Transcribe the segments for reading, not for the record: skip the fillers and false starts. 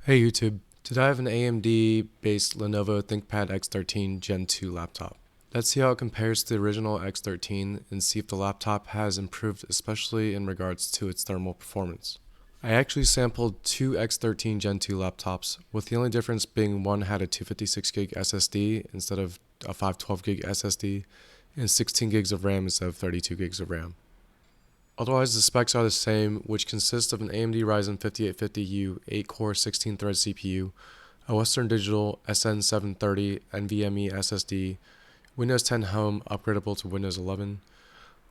Hey YouTube, today I have an AMD based Lenovo Thinkpad X13 Gen 2 laptop. Let's see how it compares to the original X13 and see if the laptop has improved, especially in regards to its thermal performance. I actually sampled two X13 Gen 2 laptops, with the only difference being one had a 256 gig SSD instead of a 512 gig SSD and 16 gigs of RAM instead of 32 gigs of RAM. Otherwise, the specs are the same, which consist of an AMD Ryzen 5850U 8-core 16-thread CPU, a Western Digital SN730 NVMe SSD, Windows 10 Home upgradable to Windows 11,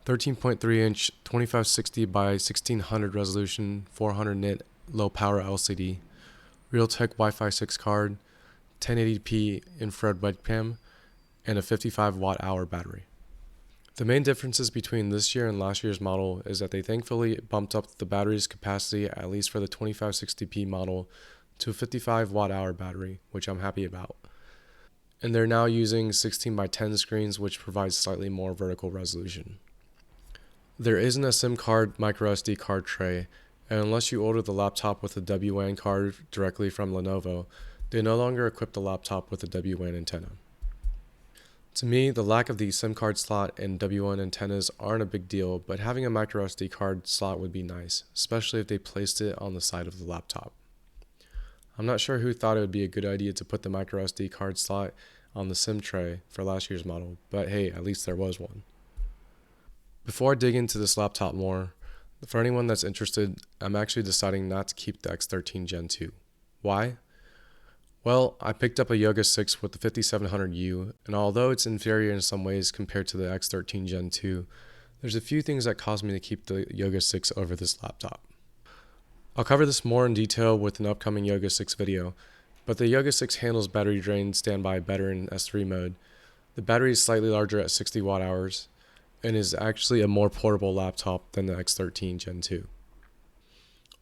13.3-inch 2560 by 1600 resolution 400 nit low power LCD, Realtek Wi-Fi 6 card, 1080p infrared webcam, and a 55 watt-hour battery. The main differences between this year and last year's model is that they thankfully bumped up the battery's capacity, at least for the 2560p model, to a 55 watt-hour battery, which I'm happy about. And they're now using 16:10 screens, which provides slightly more vertical resolution. There isn't a SIM card microSD card tray, and unless you order the laptop with a WLAN card directly from Lenovo, they no longer equip the laptop with a WLAN antenna. To me, the lack of the SIM card slot and W1 antennas aren't a big deal, but having a microSD card slot would be nice, especially if they placed it on the side of the laptop. I'm not sure who thought it would be a good idea to put the microSD card slot on the SIM tray for last year's model, but hey, at least there was one. Before I dig into this laptop more, for anyone that's interested, I'm actually deciding not to keep the X13 Gen 2. Why? Well, I picked up a Yoga 6 with the 5700U, and although it's inferior in some ways compared to the X13 Gen 2, there's a few things that caused me to keep the Yoga 6 over this laptop. I'll cover this more in detail with an upcoming Yoga 6 video, but the Yoga 6 handles battery drain standby better in S3 mode. The battery is slightly larger at 60 watt hours, and is actually a more portable laptop than the X13 Gen 2.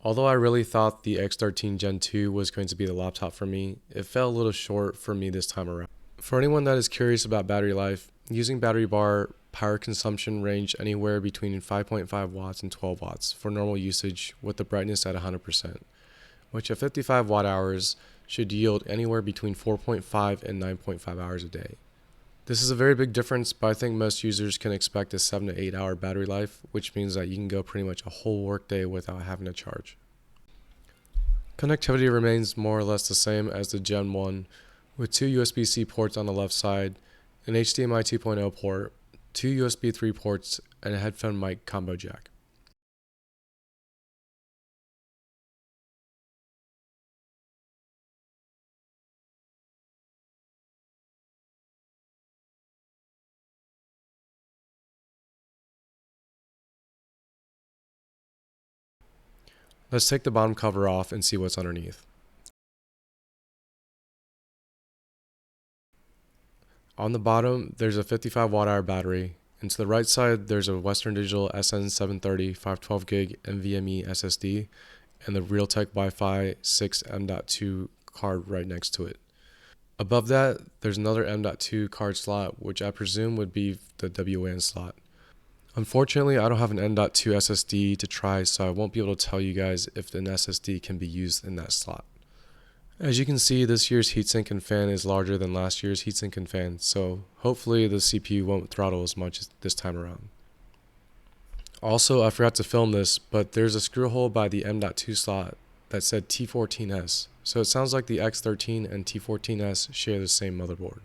Although I really thought the X13 Gen 2 was going to be the laptop for me, it fell a little short for me this time around. For anyone that is curious about battery life, using battery bar power consumption range anywhere between 5.5 watts and 12 watts for normal usage with the brightness at 100%, which at 55 watt hours should yield anywhere between 4.5 and 9.5 hours a day. This is a very big difference, but I think most users can expect a 7 to 8 hour battery life, which means that you can go pretty much a whole workday without having to charge. Connectivity remains more or less the same as the Gen 1, with two USB-C ports on the left side, an HDMI 2.0 port, two USB 3 ports, and a headphone mic combo jack. Let's take the bottom cover off and see what's underneath. On the bottom, there's a 55 watt hour battery, and to the right side, there's a Western Digital SN730 512 gig NVMe SSD, and the Realtek Wi-Fi 6 M.2 card right next to it. Above that, there's another M.2 card slot, which I presume would be the WLAN slot. Unfortunately, I don't have an M.2 SSD to try, so I won't be able to tell you guys if an SSD can be used in that slot. As you can see, this year's heatsink and fan is larger than last year's heatsink and fan, so hopefully the CPU won't throttle as much this time around. Also, I forgot to film this, but there's a screw hole by the M.2 slot that said T14S, so it sounds like the X13 and T14S share the same motherboard.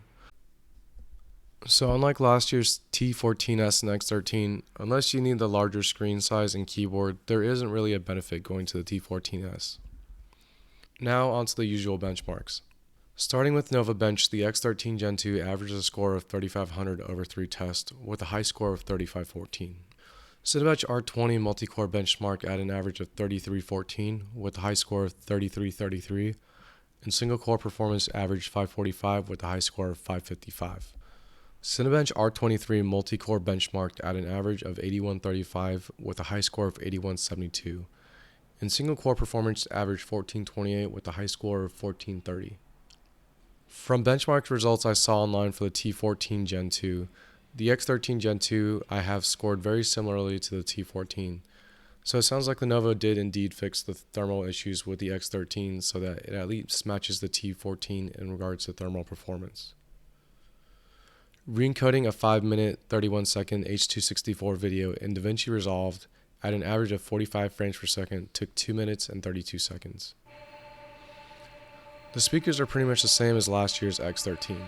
So unlike last year's T14S and X13, unless you need the larger screen size and keyboard, there isn't really a benefit going to the T14S. Now onto the usual benchmarks. Starting with Nova Bench, the X13 Gen 2 averages a score of 3500 over 3 tests with a high score of 3514. Cinebench R2 multi-core benchmark at an average of 3314 with a high score of 3333, and single-core performance averaged 545 with a high score of 555. Cinebench R23 multi-core benchmarked at an average of 8135 with a high score of 8172, and single-core performance averaged 1428 with a high score of 1430. From benchmark results I saw online for the T14 Gen 2, the X13 Gen 2 I have scored very similarly to the T14. So it sounds like Lenovo did indeed fix the thermal issues with the X13 so that it at least matches the T14 in regards to thermal performance. Re-encoding a 5-minute 31-second H.264 video in DaVinci Resolve at an average of 45 frames per second took 2 minutes and 32 seconds. The speakers are pretty much the same as last year's X13.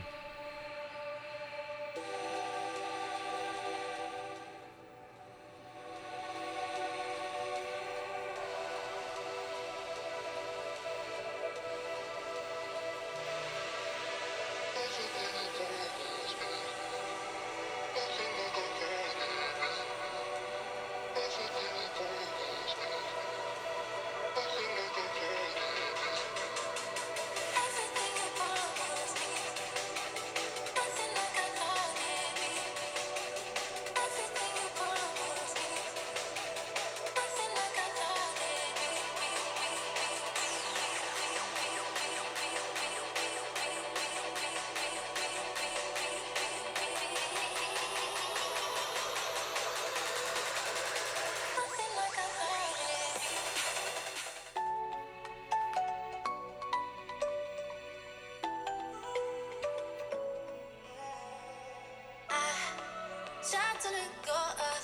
Try to let go of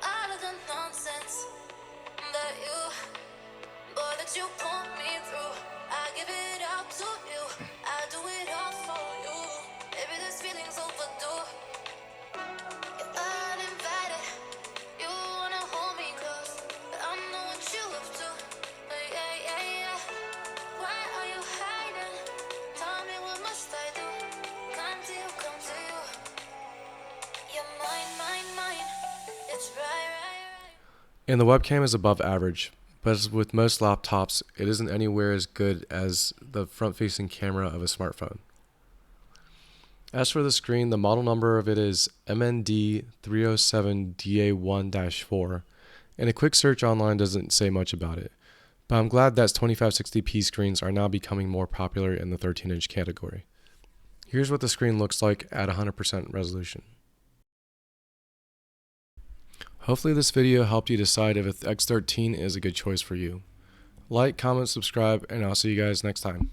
all of the nonsense that you put me through. I give it up to you. I do it all for you. Maybe this feeling's overdue. You're uninvited. You wanna hold me close, but I know what you up to. Yeah. Why are you hiding? Tell me what must I do? Come to you. You're mine. It's right. And the webcam is above average, but as with most laptops, it isn't anywhere as good as the front-facing camera of a smartphone. As for the screen, the model number of it is MND 307DA1-4, and a quick search online doesn't say much about it, but I'm glad that 2560p screens are now becoming more popular in the 13-inch category. Here's what the screen looks like at 100% resolution. Hopefully this video helped you decide if the X13 is a good choice for you. Like, comment, subscribe, and I'll see you guys next time.